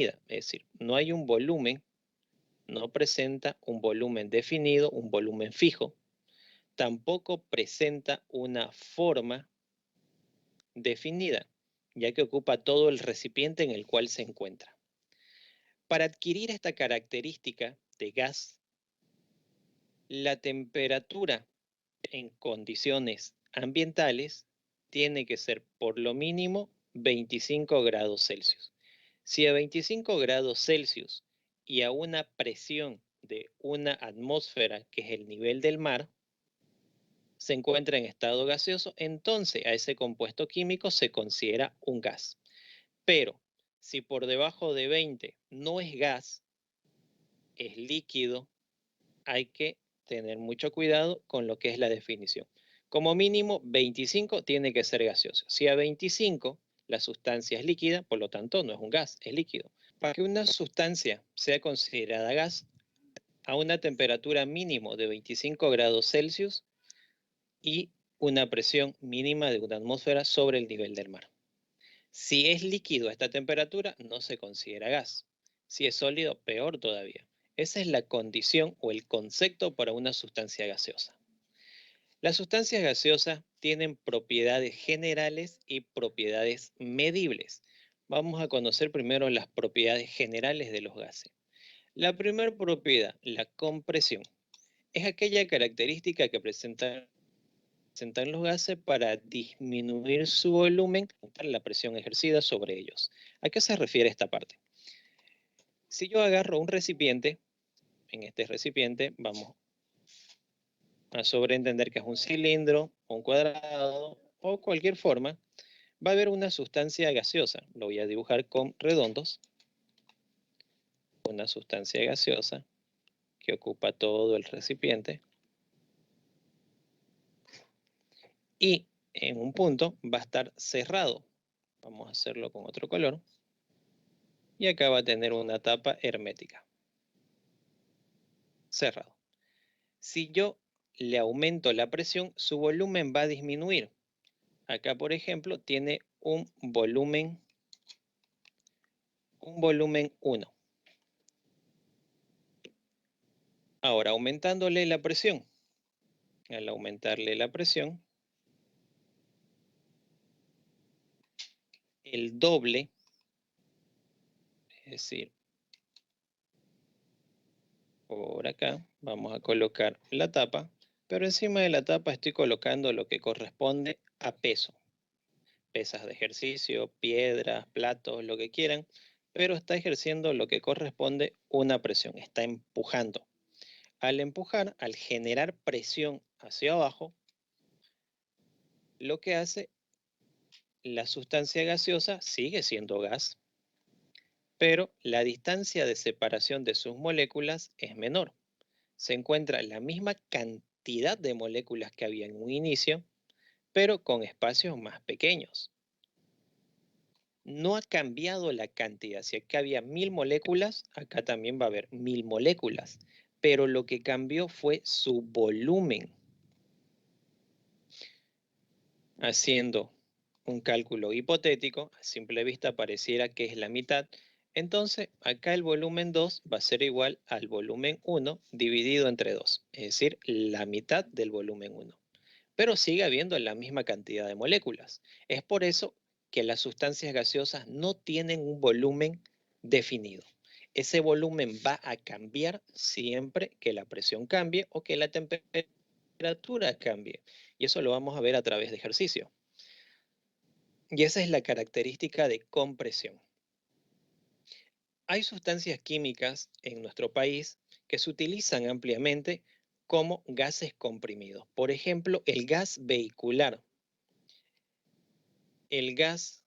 es decir, no hay un volumen, no presenta un volumen definido, un volumen fijo, tampoco presenta una forma definida, ya que ocupa todo el recipiente en el cual se encuentra. Para adquirir esta característica de gas, la temperatura en condiciones ambientales tiene que ser por lo mínimo 25 grados Celsius. Si a 25 grados Celsius y a una presión de una atmósfera, que es el nivel del mar, se encuentra en estado gaseoso, entonces a ese compuesto químico se considera un gas. Pero si por debajo de 20 no es gas, es líquido, hay que tener mucho cuidado con lo que es la definición. Como mínimo 25 tiene que ser gaseoso. Si a 25 la sustancia es líquida, por lo tanto no es un gas, es líquido. Para que una sustancia sea considerada gas, a una temperatura mínimo de 25 grados Celsius y una presión mínima de una atmósfera sobre el nivel del mar. Si es líquido a esta temperatura, no se considera gas. Si es sólido, peor todavía. Esa es la condición o el concepto para una sustancia gaseosa. Las sustancias gaseosas tienen propiedades generales y propiedades medibles. Vamos a conocer primero las propiedades generales de los gases. La primera propiedad, la compresión, es aquella característica que presentan los gases para disminuir su volumen, la presión ejercida sobre ellos. ¿A qué se refiere esta parte? Si yo agarro un recipiente, en este recipiente vamos a sobreentender que es un cilindro, un cuadrado o cualquier forma, va a haber una sustancia gaseosa. Lo voy a dibujar con redondos. Una sustancia gaseosa que ocupa todo el recipiente. Y en un punto va a estar cerrado. Vamos a hacerlo con otro color. Y acá va a tener una tapa hermética. Cerrado. Si yo le aumento la presión, su volumen va a disminuir. Acá, por ejemplo, tiene un volumen 1. Ahora, aumentándole la presión. Al aumentarle la presión, el doble, es decir, por acá vamos a colocar la tapa, pero encima de la tapa estoy colocando lo que corresponde a peso. Pesas de ejercicio, piedras, platos, lo que quieran, pero está ejerciendo lo que corresponde una presión, está empujando. Al empujar, al generar presión hacia abajo, lo que hace la sustancia gaseosa sigue siendo gas, pero la distancia de separación de sus moléculas es menor. Se encuentra la misma cantidad de moléculas que había en un inicio, pero con espacios más pequeños. No ha cambiado la cantidad. Si acá había 1000 moléculas, acá también va a haber 1000 moléculas, pero lo que cambió fue su volumen. Haciendo un cálculo hipotético, a simple vista pareciera que es la mitad, entonces acá el volumen 2 va a ser igual al volumen 1 dividido entre 2, es decir, la mitad del volumen 1. Pero sigue habiendo la misma cantidad de moléculas. Es por eso que las sustancias gaseosas no tienen un volumen definido. Ese volumen va a cambiar siempre que la presión cambie o que la temperatura cambie. Y eso lo vamos a ver a través de ejercicio. Y esa es la característica de compresión. Hay sustancias químicas en nuestro país que se utilizan ampliamente como gases comprimidos. Por ejemplo, el gas vehicular, el gas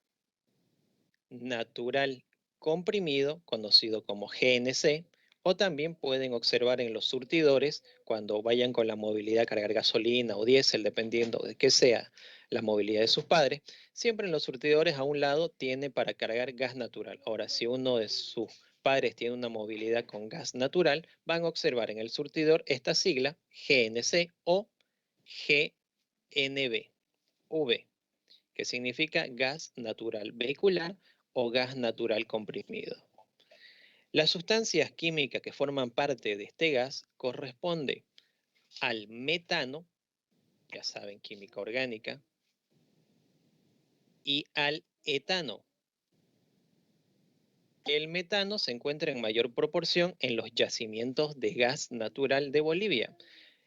natural comprimido, conocido como GNC, o también pueden observar en los surtidores, cuando vayan con la movilidad a cargar gasolina o diésel, dependiendo de qué sea la movilidad de sus padres, siempre en los surtidores a un lado tiene para cargar gas natural. Ahora, si uno de sus padres tiene una movilidad con gas natural, van a observar en el surtidor esta sigla GNC o GNV, V, que significa gas natural vehicular o gas natural comprimido. Las sustancias químicas que forman parte de este gas corresponden al metano, ya saben, química orgánica, y al etano. El metano se encuentra en mayor proporción en los yacimientos de gas natural de Bolivia.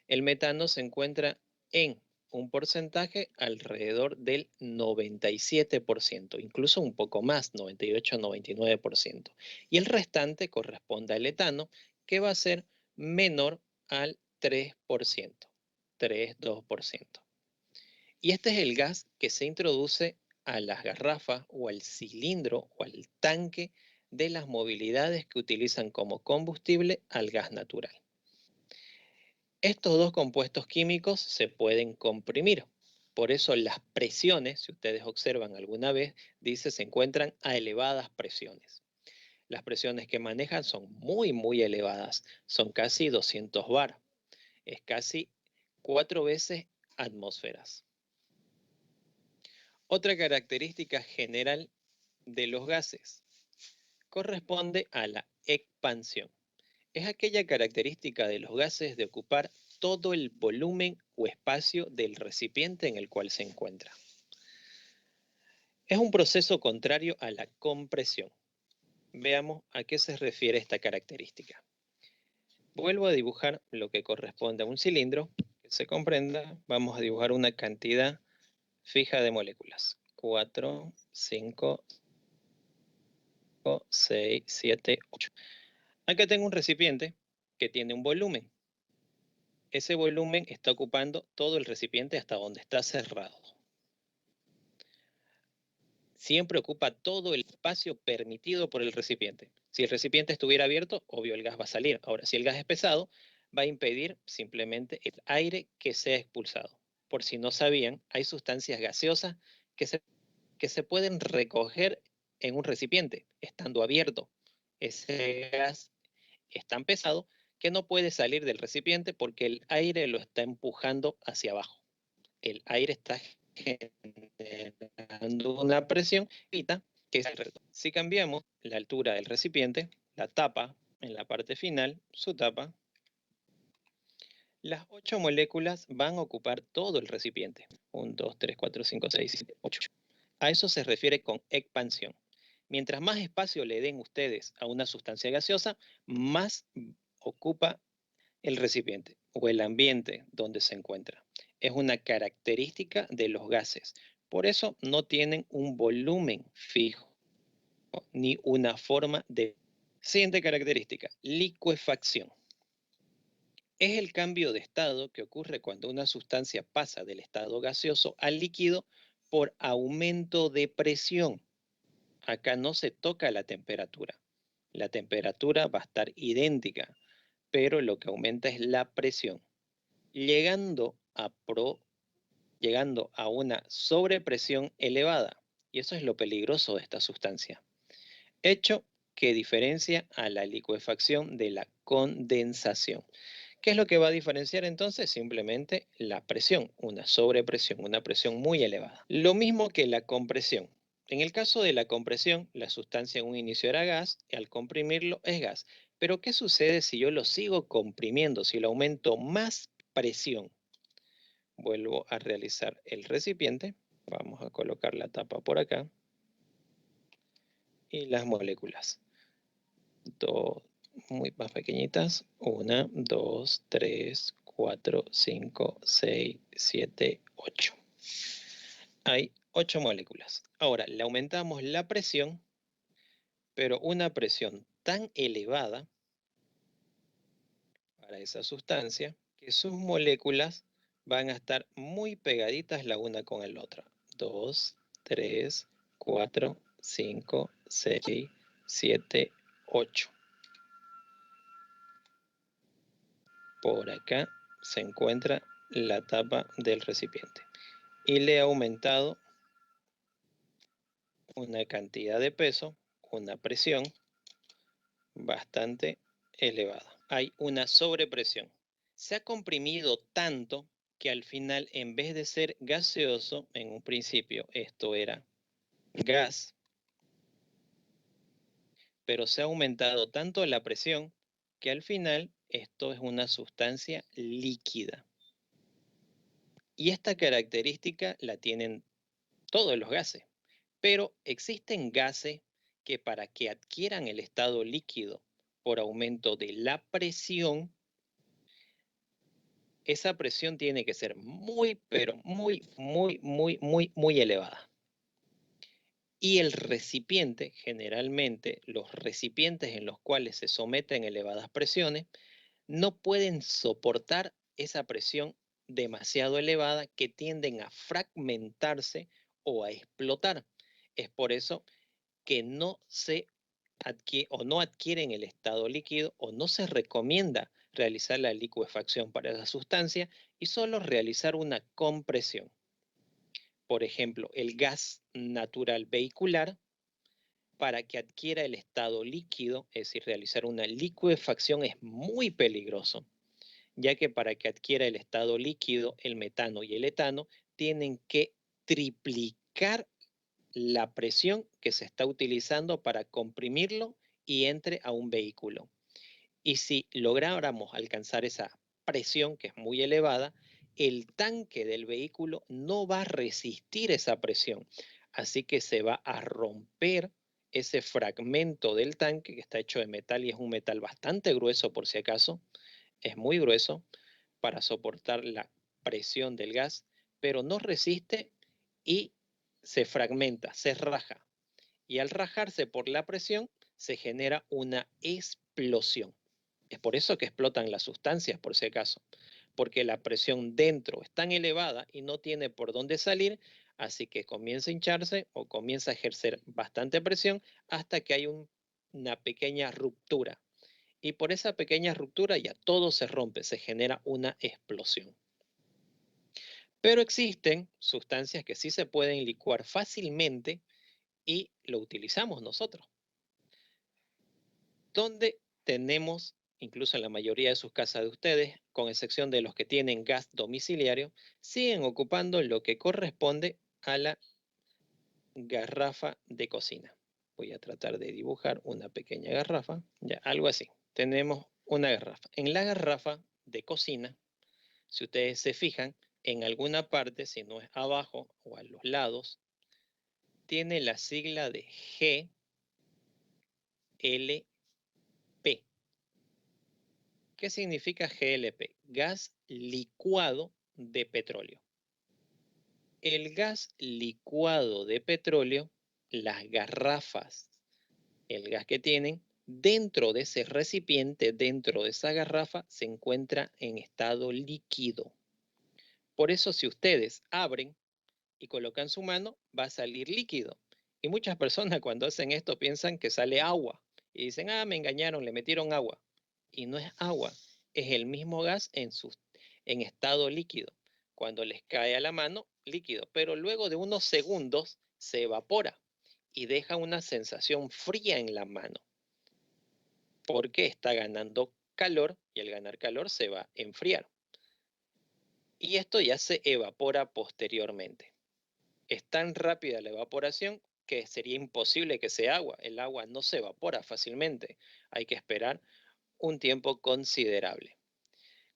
El metano se encuentra en un porcentaje alrededor del 97%, incluso un poco más, 98-99%. Y el restante corresponde al etano, que va a ser menor al 3%, 3-2%. Y este es el gas que se introduce a las garrafas o al cilindro o al tanque de las movilidades que utilizan como combustible al gas natural. Estos dos compuestos químicos se pueden comprimir. Por eso las presiones, si ustedes observan alguna vez, dice se encuentran a elevadas presiones. Las presiones que manejan son muy elevadas, son casi 200 bar, es casi 4 veces atmósferas. Otra característica general de los gases corresponde a la expansión. Es aquella característica de los gases de ocupar todo el volumen o espacio del recipiente en el cual se encuentra. Es un proceso contrario a la compresión. Veamos a qué se refiere esta característica. Vuelvo a dibujar lo que corresponde a un cilindro. Que se comprenda, vamos a dibujar una cantidad fija de moléculas. 4, 5, 6, 7, 8. Acá tengo un recipiente que tiene un volumen. Ese volumen está ocupando todo el recipiente hasta donde está cerrado. Siempre ocupa todo el espacio permitido por el recipiente. Si el recipiente estuviera abierto, obvio el gas va a salir. Ahora, si el gas es pesado, va a impedir simplemente el aire que sea expulsado. Por si no sabían, hay sustancias gaseosas que se pueden recoger en un recipiente, estando abierto. Ese gas es tan pesado que no puede salir del recipiente porque el aire lo está empujando hacia abajo. El aire está generando una presión que es el retorno. Si cambiamos la altura del recipiente, la tapa, en la parte final, su tapa, las 8 moléculas van a ocupar todo el recipiente. 1, 2, 3, 4, 5, 6, 7, 8. A eso se refiere con expansión. Mientras más espacio le den ustedes a una sustancia gaseosa, más ocupa el recipiente o el ambiente donde se encuentra. Es una característica de los gases. Por eso no tienen un volumen fijo ni una forma de... Siguiente característica, licuefacción. Es el cambio de estado que ocurre cuando una sustancia pasa del estado gaseoso al líquido por aumento de presión. Acá no se toca la temperatura. La temperatura va a estar idéntica, pero lo que aumenta es la presión, llegando a una sobrepresión elevada. Y eso es lo peligroso de esta sustancia. Hecho que diferencia a la licuefacción de la condensación. ¿Qué es lo que va a diferenciar entonces? Simplemente la presión, una sobrepresión, una presión muy elevada. Lo mismo que la compresión. En el caso de la compresión, la sustancia en un inicio era gas y al comprimirlo es gas. Pero ¿qué sucede si yo lo sigo comprimiendo, si le aumento más presión? Vuelvo a realizar el recipiente. Vamos a colocar la tapa por acá. Y las moléculas. Dos muy más pequeñitas. 1, 2, 3, 4, 5, 6, 7, 8. Hay 8 moléculas. Ahora, le aumentamos la presión, pero una presión tan elevada para esa sustancia que sus moléculas van a estar muy pegaditas la una con la otra. 2, 3, 4, 5, 6, 7, 8. Por acá se encuentra la tapa del recipiente. Y le he aumentado una cantidad de peso, una presión bastante elevada. Hay una sobrepresión. Se ha comprimido tanto que al final, en vez de ser gaseoso, en un principio esto era gas, pero se ha aumentado tanto la presión que al final esto es una sustancia líquida. Y esta característica la tienen todos los gases, pero existen gases que para que adquieran el estado líquido por aumento de la presión, esa presión tiene que ser muy, pero muy elevada. Y el recipiente, generalmente los recipientes en los cuales se someten elevadas presiones, no pueden soportar esa presión demasiado elevada que tienden a fragmentarse o a explotar. Es por eso que no adquieren el estado líquido o no se recomienda realizar la licuefacción para esa sustancia y solo realizar una compresión. Por ejemplo, el gas natural vehicular, para que adquiera el estado líquido, es decir, realizar una licuefacción es muy peligroso, ya que para que adquiera el estado líquido, el metano y el etano tienen que triplicar la presión que se está utilizando para comprimirlo y entre a un vehículo. Y si lográramos alcanzar esa presión, que es muy elevada, el tanque del vehículo no va a resistir esa presión. Así que se va a romper ese fragmento del tanque que está hecho de metal y es un metal bastante grueso por si acaso. Es muy grueso para soportar la presión del gas, pero no resiste y se fragmenta, se raja. Y al rajarse por la presión, se genera una explosión. Es por eso que explotan las sustancias, por si acaso, porque la presión dentro es tan elevada y no tiene por dónde salir, así que comienza a hincharse o comienza a ejercer bastante presión hasta que hay una pequeña ruptura. Y por esa pequeña ruptura ya todo se rompe, se genera una explosión. Pero existen sustancias que sí se pueden licuar fácilmente y lo utilizamos nosotros. Donde tenemos, incluso en la mayoría de sus casas de ustedes, con excepción de los que tienen gas domiciliario, siguen ocupando lo que corresponde a la garrafa de cocina. Voy a tratar de dibujar una pequeña garrafa, ya algo así. Tenemos una garrafa. En la garrafa de cocina, si ustedes se fijan, en alguna parte, si no es abajo o a los lados, tiene la sigla de GLP. ¿Qué significa GLP? Gas licuado de petróleo. El gas licuado de petróleo, las garrafas, el gas que tienen, dentro de ese recipiente, dentro de esa garrafa, se encuentra en estado líquido. Por eso si ustedes abren y colocan su mano, va a salir líquido. Y muchas personas cuando hacen esto piensan que sale agua. Y dicen, ah, me engañaron, le metieron agua. Y no es agua, es el mismo gas en estado líquido. Cuando les cae a la mano, líquido. Pero luego de unos segundos se evapora y deja una sensación fría en la mano. Porque está ganando calor y al ganar calor se va a enfriar. Y esto ya se evapora posteriormente. Es tan rápida la evaporación que sería imposible que sea agua. El agua no se evapora fácilmente. Hay que esperar un tiempo considerable.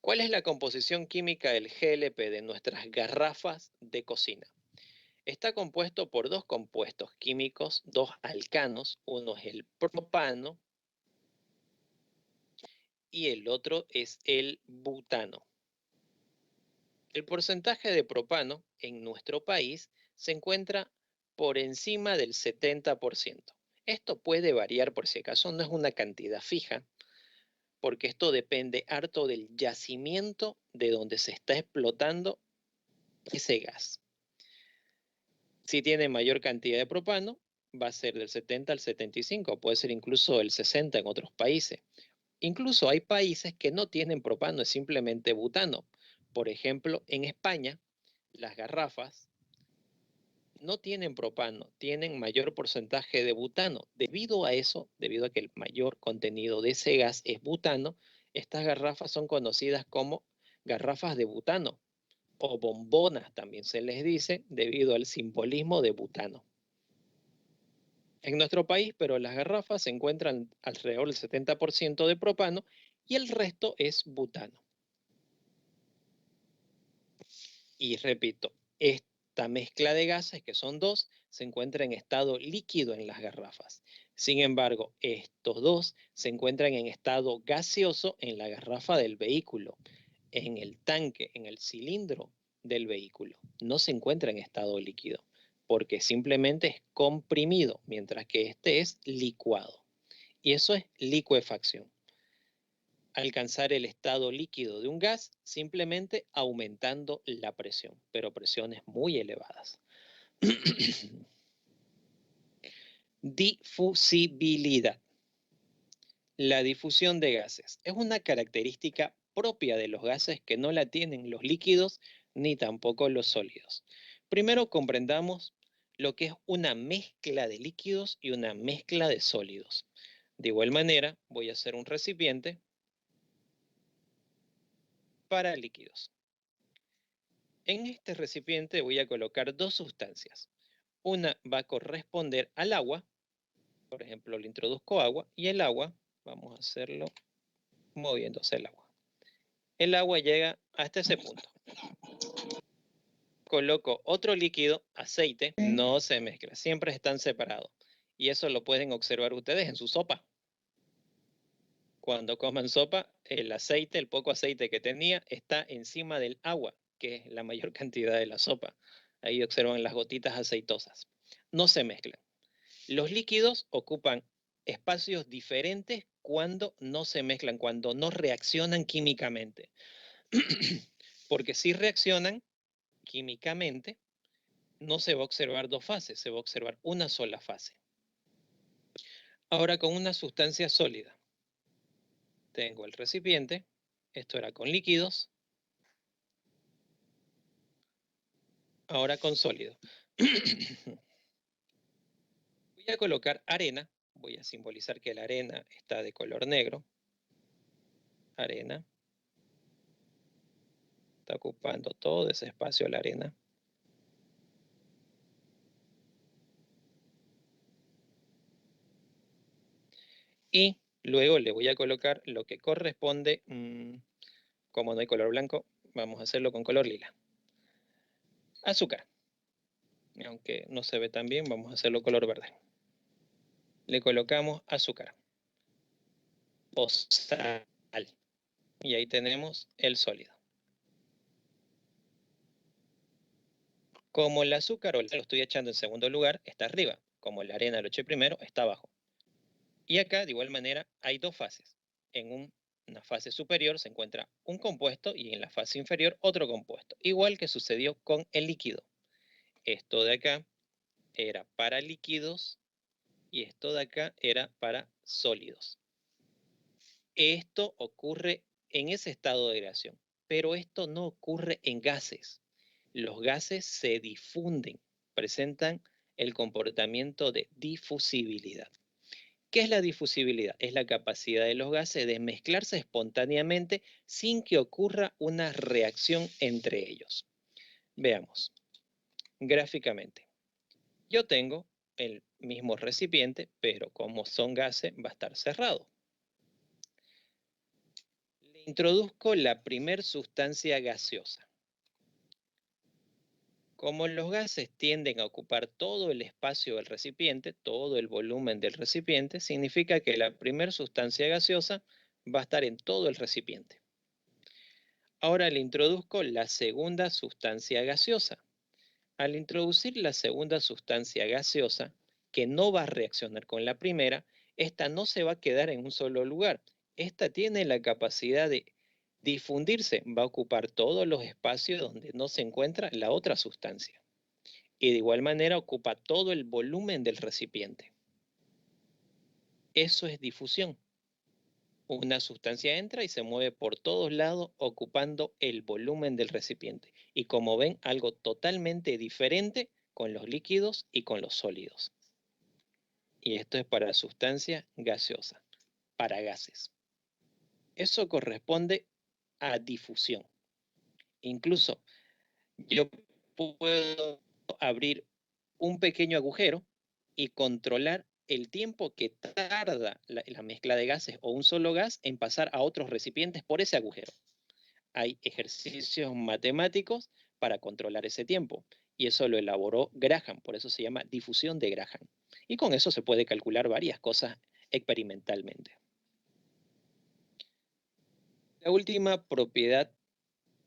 ¿Cuál es la composición química del GLP de nuestras garrafas de cocina? Está compuesto por dos compuestos químicos, dos alcanos. Uno es el propano y el otro es el butano. El porcentaje de propano en nuestro país se encuentra por encima del 70%. Esto puede variar por si acaso, no es una cantidad fija, porque esto depende harto del yacimiento de donde se está explotando ese gas. Si tiene mayor cantidad de propano, va a ser del 70 al 75, puede ser incluso el 60 en otros países. Incluso hay países que no tienen propano, es simplemente butano. Por ejemplo, en España, las garrafas no tienen propano, tienen mayor porcentaje de butano. Debido a eso, debido a que el mayor contenido de ese gas es butano, estas garrafas son conocidas como garrafas de butano o bombonas también se les dice debido al simbolismo de butano. en nuestro país, pero las garrafas se encuentran alrededor del 70% de propano y el resto es butano. Y repito, esta mezcla de gases, que son dos, se encuentra en estado líquido en las garrafas. Sin embargo, estos dos se encuentran en estado gaseoso en la garrafa del vehículo, en el tanque, en el cilindro del vehículo. No se encuentra en estado líquido, porque simplemente es comprimido, mientras que este es licuado. Y eso es licuefacción. Alcanzar el estado líquido de un gas simplemente aumentando la presión, pero presiones muy elevadas. Difusibilidad. La difusión de gases es una característica propia de los gases que no la tienen los líquidos ni tampoco los sólidos. Primero comprendamos lo que es una mezcla de líquidos y una mezcla de sólidos. De igual manera, voy a hacer un recipiente para líquidos. En este recipiente voy a colocar dos sustancias. Una va a corresponder al agua, por ejemplo, le introduzco agua, y el agua, vamos a hacerlo moviéndose el agua. El agua llega hasta ese punto. Coloco otro líquido, aceite, no se mezcla, siempre están separados. Y eso lo pueden observar ustedes en su sopa. Cuando coman sopa, el aceite, el poco aceite que tenía, está encima del agua, que es la mayor cantidad de la sopa. Ahí observan las gotitas aceitosas. No se mezclan. Los líquidos ocupan espacios diferentes cuando no se mezclan, cuando no reaccionan químicamente. Porque si reaccionan químicamente, no se va a observar dos fases, se va a observar una sola fase. Ahora con una sustancia sólida. Tengo el recipiente, esto era con líquidos, ahora con sólido. Voy a colocar arena, voy a simbolizar que la arena está de color negro. Arena. Está ocupando todo ese espacio la arena. Y luego le voy a colocar lo que corresponde, como no hay color blanco, vamos a hacerlo con color lila. Azúcar. Aunque no se ve tan bien, vamos a hacerlo color verde. Le colocamos azúcar o sal. Y ahí tenemos el sólido. Como el azúcar o el sal lo estoy echando en segundo lugar, está arriba. Como la arena lo eché primero, está abajo. Y acá, de igual manera, hay dos fases. En una fase superior se encuentra un compuesto y en la fase inferior otro compuesto. Igual que sucedió con el líquido. Esto de acá era para líquidos y esto de acá era para sólidos. Esto ocurre en ese estado de reacción, pero esto no ocurre en gases. Los gases se difunden, presentan el comportamiento de difusibilidad. ¿Qué es la difusibilidad? Es la capacidad de los gases de mezclarse espontáneamente sin que ocurra una reacción entre ellos. Veamos gráficamente. Yo tengo el mismo recipiente, pero como son gases va a estar cerrado. Le introduzco la primer sustancia gaseosa. Como los gases tienden a ocupar todo el espacio del recipiente, todo el volumen del recipiente, significa que la primera sustancia gaseosa va a estar en todo el recipiente. Ahora le introduzco la segunda sustancia gaseosa. Al introducir la segunda sustancia gaseosa, que no va a reaccionar con la primera, esta no se va a quedar en un solo lugar. Esta tiene la capacidad de difundirse, va a ocupar todos los espacios donde no se encuentra la otra sustancia. Y de igual manera ocupa todo el volumen del recipiente. Eso es difusión. Una sustancia entra y se mueve por todos lados ocupando el volumen del recipiente. Y como ven, algo totalmente diferente con los líquidos y con los sólidos. Y esto es para sustancia gaseosa, para gases. Eso corresponde a difusión. Incluso yo puedo abrir un pequeño agujero y controlar el tiempo que tarda la mezcla de gases o un solo gas en pasar a otros recipientes por ese agujero. Hay ejercicios matemáticos para controlar ese tiempo, y eso lo elaboró Graham, por eso se llama difusión de Graham. Y con eso se puede calcular varias cosas experimentalmente. La última propiedad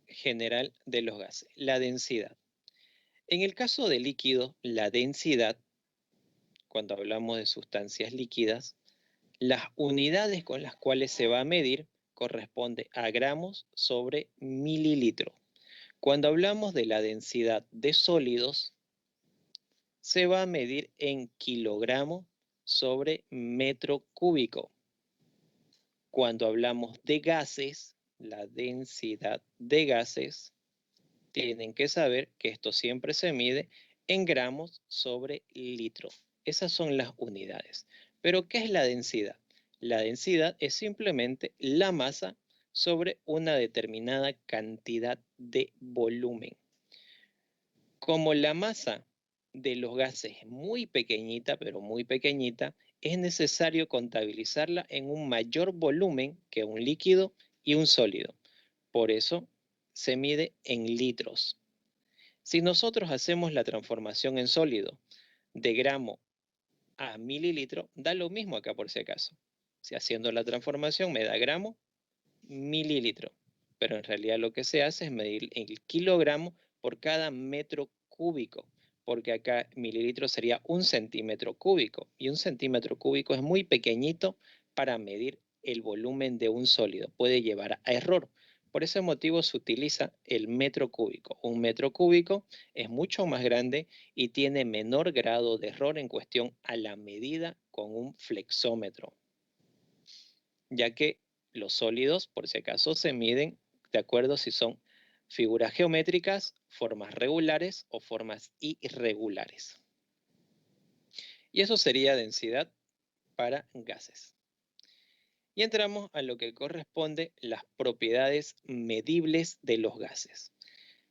general de los gases, la densidad. En el caso de líquidos, la densidad, cuando hablamos de sustancias líquidas, las unidades con las cuales se va a medir corresponde a gramos sobre mililitro. Cuando hablamos de la densidad de sólidos, se va a medir en kilogramo sobre metro cúbico. Cuando hablamos de gases, la densidad de gases, tienen que saber que esto siempre se mide en gramos sobre litro. Esas son las unidades. Pero, ¿qué es la densidad? La densidad es simplemente la masa sobre una determinada cantidad de volumen. Como la masa de los gases es muy pequeñita, pero muy pequeñita, es necesario contabilizarla en un mayor volumen que un líquido y un sólido. Por eso se mide en litros. Si nosotros hacemos la transformación en sólido de gramo a mililitro, da lo mismo acá por si acaso. Si haciendo la transformación me da gramo, mililitro. Pero en realidad lo que se hace es medir el kilogramo por cada metro cúbico, porque acá mililitro sería 1 centímetro cúbico, y 1 centímetro cúbico es muy pequeñito para medir el volumen de un sólido. Puede llevar a error. Por ese motivo se utiliza el metro cúbico. Un metro cúbico es mucho más grande y tiene menor grado de error en cuestión a la medida con un flexómetro, ya que los sólidos, por si acaso, se miden de acuerdo si son figuras geométricas, formas regulares o formas irregulares. Y eso sería densidad para gases. Y entramos a lo que corresponde las propiedades medibles de los gases.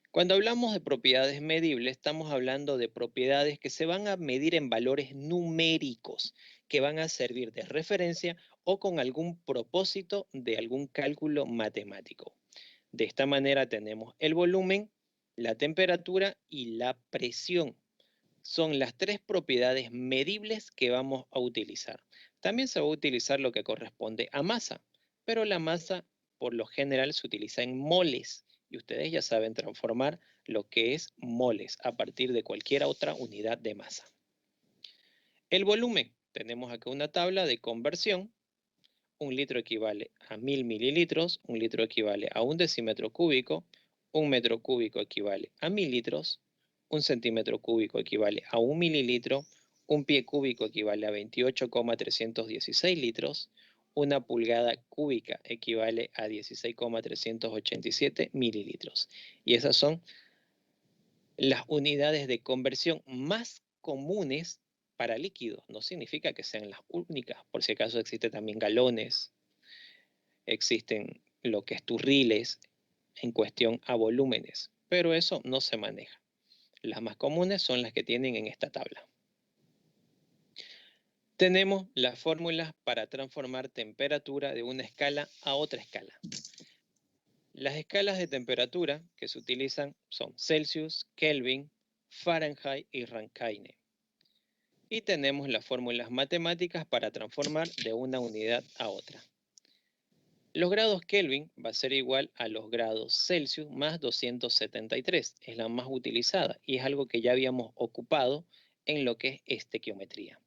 Cuando hablamos de propiedades medibles, estamos hablando de propiedades que se van a medir en valores numéricos, que van a servir de referencia o con algún propósito de algún cálculo matemático. De esta manera tenemos el volumen, la temperatura y la presión. Son las tres propiedades medibles que vamos a utilizar. También se va a utilizar lo que corresponde a masa, pero la masa por lo general se utiliza en moles, y ustedes ya saben transformar lo que es moles a partir de cualquier otra unidad de masa. El volumen, tenemos acá una tabla de conversión. 1 litro equivale a 1000 mililitros, 1 litro equivale a 1 decímetro cúbico, 1 metro cúbico equivale a 1000 litros, 1 centímetro cúbico equivale a 1 mililitro, 1 pie cúbico equivale a 28,316 litros, 1 pulgada cúbica equivale a 16,387 mililitros. Y esas son las unidades de conversión más comunes para líquidos. No significa que sean las únicas, por si acaso existen también galones, existen lo que es turriles en cuestión a volúmenes, pero eso no se maneja. Las más comunes son las que tienen en esta tabla. Tenemos las fórmulas para transformar temperatura de una escala a otra escala. Las escalas de temperatura que se utilizan son Celsius, Kelvin, Fahrenheit y Rankine. Y tenemos las fórmulas matemáticas para transformar de una unidad a otra. Los grados Kelvin va a ser igual a los grados Celsius más 273. Es la más utilizada y es algo que ya habíamos ocupado en lo que es estequiometría.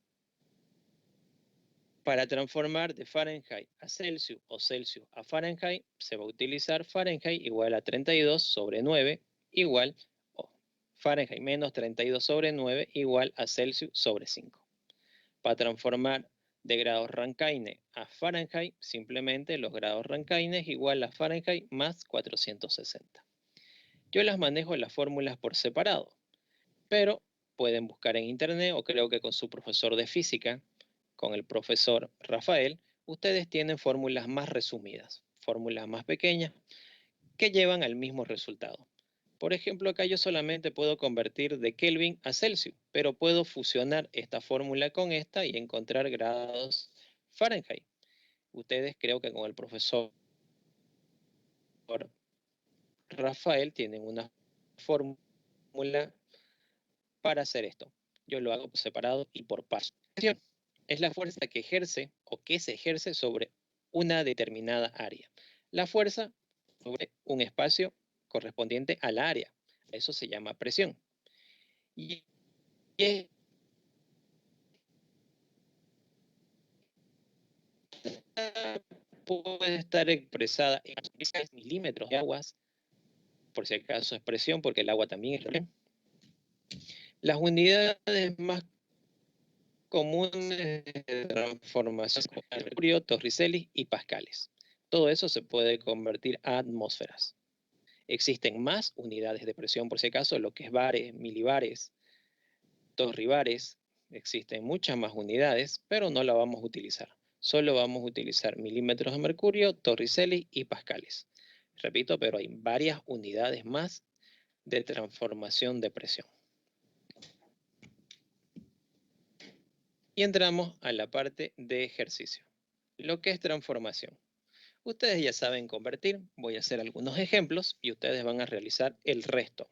Para transformar de Fahrenheit a Celsius o Celsius a Fahrenheit, se va a utilizar Fahrenheit igual a 32 sobre 9 igual, o Fahrenheit menos 32 sobre 9 igual a Celsius sobre 5. Para transformar de grados Rankine a Fahrenheit, simplemente los grados Rankine es igual a Fahrenheit más 460. Yo las manejo las fórmulas por separado, pero pueden buscar en internet o creo que con su profesor de física, con el profesor Rafael, ustedes tienen fórmulas más resumidas, fórmulas más pequeñas que llevan al mismo resultado. Por ejemplo, acá yo solamente puedo convertir de Kelvin a Celsius, pero puedo fusionar esta fórmula con esta y encontrar grados Fahrenheit. Ustedes creo que con el profesor Rafael tienen una fórmula para hacer esto. Yo lo hago separado y por paso. Es la fuerza que ejerce o que se ejerce sobre una determinada área. La fuerza sobre un espacio correspondiente al área. Eso se llama presión. Y puede estar expresada en milímetros de aguas, por si acaso es presión, porque el agua también es presión. Las unidades más comunes de transformación son mercurio, torricelis y pascales. Todo eso se puede convertir a atmósferas. Existen más unidades de presión, por si acaso, lo que es bares, milibares, torribares. Existen muchas más unidades, pero no la vamos a utilizar. Solo vamos a utilizar milímetros de mercurio, torricelis y pascales. Repito, pero hay varias unidades más de transformación de presión. Y entramos a la parte de ejercicio. Lo que es transformación. Ustedes ya saben convertir. Voy a hacer algunos ejemplos y ustedes van a realizar el resto.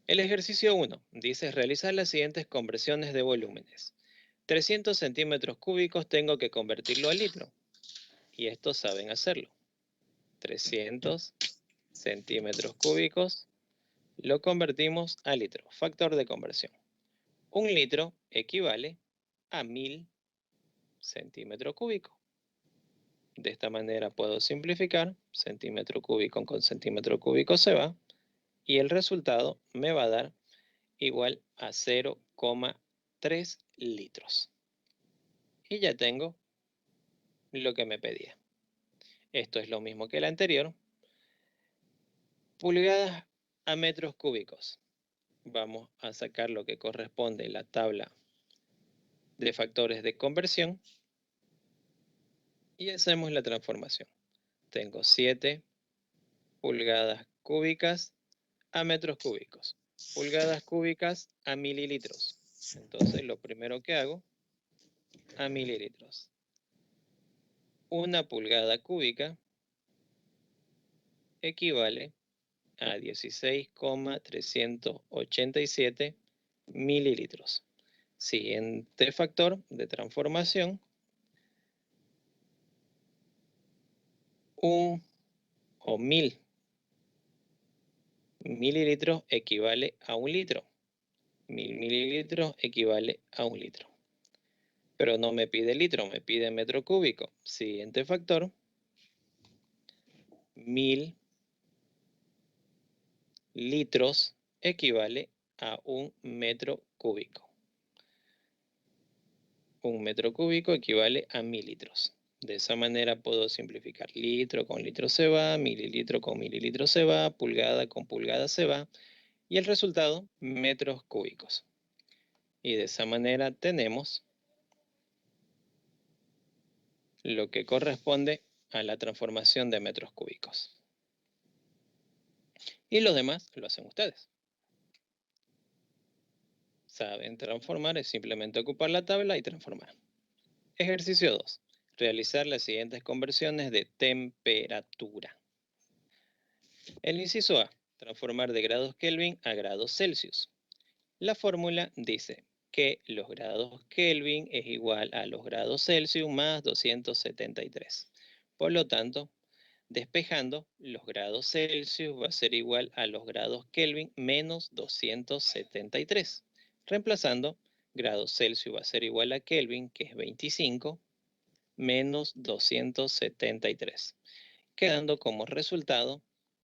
El ejercicio 1 dice realizar las siguientes conversiones de volúmenes. 300 centímetros cúbicos tengo que convertirlo a litro. Y estos saben hacerlo. 300 centímetros cúbicos lo convertimos a litro. Factor de conversión. 1 litro equivale a 1000 centímetros cúbicos. De esta manera puedo simplificar. Centímetro cúbico con centímetro cúbico se va. Y el resultado me va a dar igual a 0,3 litros. Y ya tengo lo que me pedía. Esto es lo mismo que el anterior. Pulgadas a metros cúbicos. Vamos a sacar lo que corresponde a la tabla de factores de conversión. Y hacemos la transformación. Tengo 7 pulgadas cúbicas a metros cúbicos. Pulgadas cúbicas a mililitros. Entonces lo primero que hago, a mililitros. 1 pulgada cúbica equivale a 16,387 mililitros. Siguiente factor de transformación, 1 o 1000 mililitros equivale a 1 litro. 1000 mililitros equivale a 1 litro. Pero no me pide litro, me pide metro cúbico. Siguiente factor, 1000 litros equivale a 1 metro cúbico. 1 metro cúbico equivale a 1000 litros. De esa manera puedo simplificar. Litro con litro se va, mililitro con mililitro se va, pulgada con pulgada se va. Y el resultado, metros cúbicos. Y de esa manera tenemos lo que corresponde a la transformación de metros cúbicos. Y lo demás lo hacen ustedes. Saben transformar, es simplemente ocupar la tabla y transformar. Ejercicio 2. Realizar las siguientes conversiones de temperatura. El inciso A. Transformar de grados Kelvin a grados Celsius. La fórmula dice que los grados Kelvin es igual a los grados Celsius más 273. Por lo tanto, despejando, los grados Celsius va a ser igual a los grados Kelvin menos 273. Reemplazando, grados Celsius va a ser igual a Kelvin, que es 25, menos 273. Quedando como resultado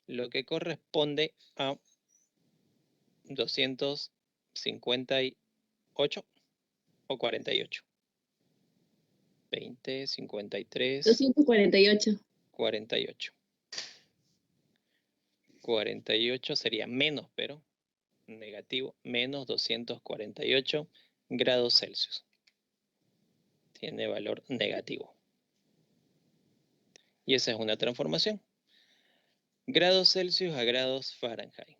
lo que corresponde a 258 o 48. 20, 53, 248. 48. 48 sería menos, pero negativo, menos 248 grados Celsius. Tiene valor negativo. Y esa es una transformación. Grados Celsius a grados Fahrenheit.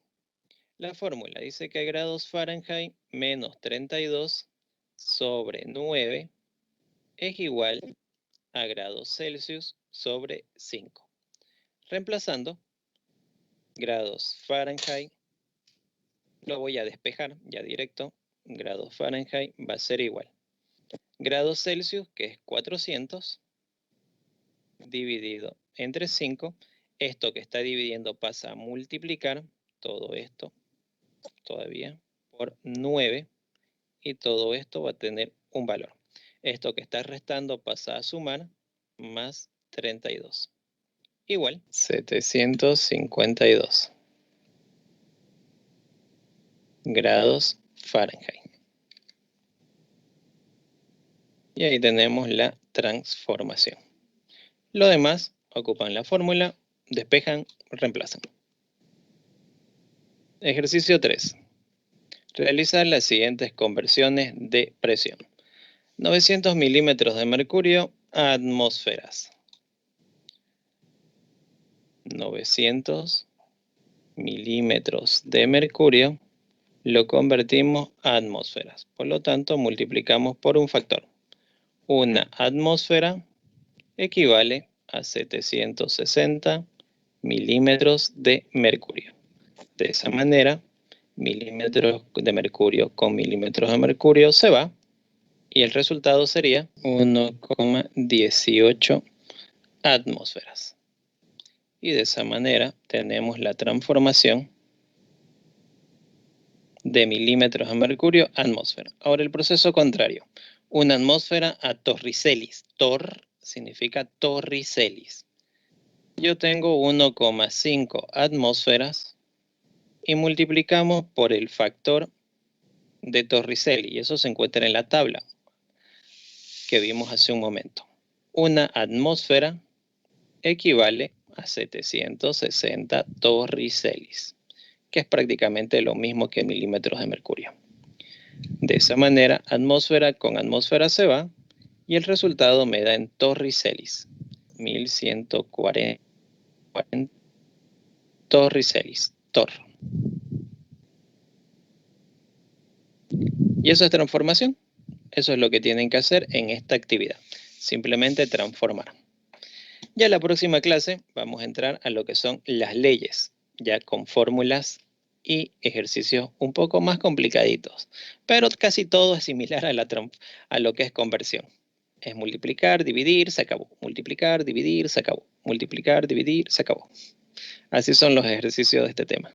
La fórmula dice que grados Fahrenheit menos 32 sobre 9 es igual a grados Celsius sobre 5. Reemplazando grados Fahrenheit, lo voy a despejar ya directo. Grados Fahrenheit va a ser igual. Grados Celsius, que es 400, dividido entre 5. Esto que está dividiendo pasa a multiplicar todo esto todavía por 9. Y todo esto va a tener un valor. Esto que está restando pasa a sumar más 32. Igual 752 grados Fahrenheit. Y ahí tenemos la transformación. Lo demás ocupan la fórmula, despejan, reemplazan. Ejercicio 3. Realizar las siguientes conversiones de presión. 900 milímetros de mercurio a atmósferas. 900 milímetros de mercurio lo convertimos a atmósferas. Por lo tanto, multiplicamos por un factor. Una atmósfera equivale a 760 milímetros de mercurio. De esa manera, milímetros de mercurio con milímetros de mercurio se va y el resultado sería 1,18 atmósferas. Y de esa manera tenemos la transformación de milímetros de mercurio a atmósfera. Ahora el proceso contrario. Una atmósfera a torricelis. Tor significa torricelis. Yo tengo 1,5 atmósferas y multiplicamos por el factor de Torricelli. Y eso se encuentra en la tabla que vimos hace un momento. Una atmósfera equivale a 760 torricelis, que es prácticamente lo mismo que milímetros de mercurio. De esa manera, atmósfera con atmósfera se va y el resultado me da en torricelis, 1140 torricelis, tor. ¿Y eso es transformación? Eso es lo que tienen que hacer en esta actividad, simplemente transformar. Ya en la próxima clase vamos a entrar a lo que son las leyes, ya con fórmulas y ejercicios un poco más complicaditos, pero casi todo es similar a lo que es conversión. Es multiplicar, dividir, se acabó. Multiplicar, dividir, se acabó. Multiplicar, dividir, se acabó. Así son los ejercicios de este tema.